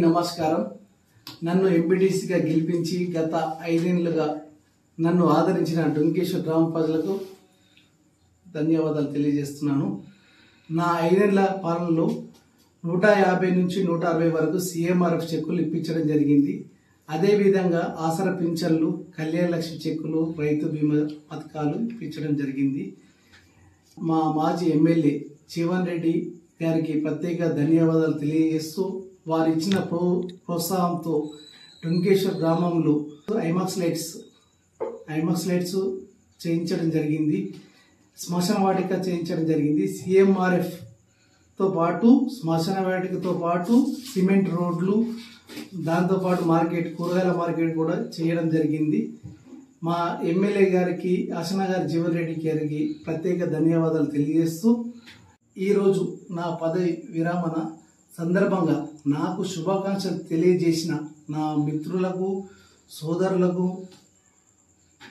నమస్కారం. నన్ను ఎంపీటీసీగా గెలిపించి గత 5 ఏళ్లుగా నన్ను ఆదరించిన డొంకేశ్వర్ గ్రామ ప్రజలకు ధన్యవాదాలు తెలియజేస్తున్నాను. నా 5 ఏళ్ల పాలనలో 150 నుంచి 160 వరకు సీఎంఆర్ఎఫ్ చెక్కులు ఇప్పించడం జరిగింది. అదేవిధంగా ఆసరా పింఛన్లు, కళ్యాణ లక్ష్మి చెక్కులు, రైతు బీమా పథకాలు ఇప్పించడం జరిగింది. మా మాజీ ఎమ్మెల్యే జీవన్ రెడ్డి గారికి ప్రత్యేక ధన్యవాదాలు తెలియజేస్తూ వారు ఇచ్చిన ప్రోత్సాహంతో డొంకేశ్వర్ గ్రామంలో ఐమాక్స్ లైట్స్ చేయించడం జరిగింది. శ్మశాన వాటిక చేయించడం జరిగింది. సీఎంఆర్ఎఫ్ తో పాటు శ్మశాన వాటికతో పాటు సిమెంట్ రోడ్లు, దాంతోపాటు కూరగాయల మార్కెట్ కూడా చేయడం జరిగింది. మా ఎమ్మెల్యే గారికి, ఆశనగారి జీవన్ రెడ్డి గారికి ప్రత్యేక ధన్యవాదాలు తెలియజేస్తూ ఈరోజు నా పదవి విరమణ సందర్భంగా నాకు శుభాకాంక్షలు తెలియజేసిన నా మిత్రులకు, సోదరులకు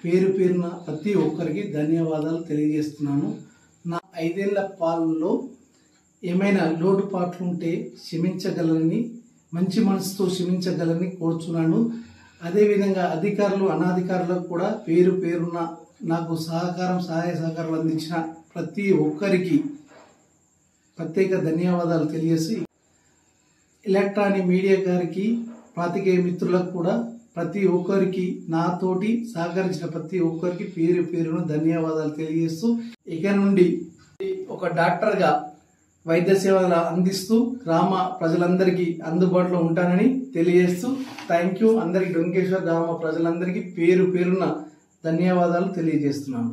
పేరు పేరున ప్రతి ఒక్కరికి ధన్యవాదాలు తెలియజేస్తున్నాను. నా 5 ఏళ్ల పాలనలో ఏమైనా లోటుపాట్లు ఉంటే క్షమించగలరని, మంచి మనసుతో క్షమించగలరని కోరుచున్నాను. అదేవిధంగా అధికారులు, అనాధికారులకు కూడా పేరు పేరున నాకు సహాయ సహకారాలు అందించిన ప్రతి ఒక్కరికి ప్రత్యేక ధన్యవాదాలు తెలియజేసి, ఎలక్ట్రానిక్ మీడియా గారికి, పాత్రికేయ మిత్రులకు కూడా ప్రతి ఒక్కరికి, నాతోటి సహకరించిన ప్రతి ఒక్కరికి పేరు పేరున ధన్యవాదాలు తెలియజేస్తూ, ఇక నుండి ఒక డాక్టర్గా వైద్య సేవలు అందిస్తూ గ్రామ ప్రజలందరికీ అందుబాటులో ఉంటానని తెలియజేస్తూ థ్యాంక్ యూ. అందరికి డొంకేశ్వర్ గ్రామ ప్రజలందరికీ పేరు పేరున ధన్యవాదాలు తెలియజేస్తున్నాను.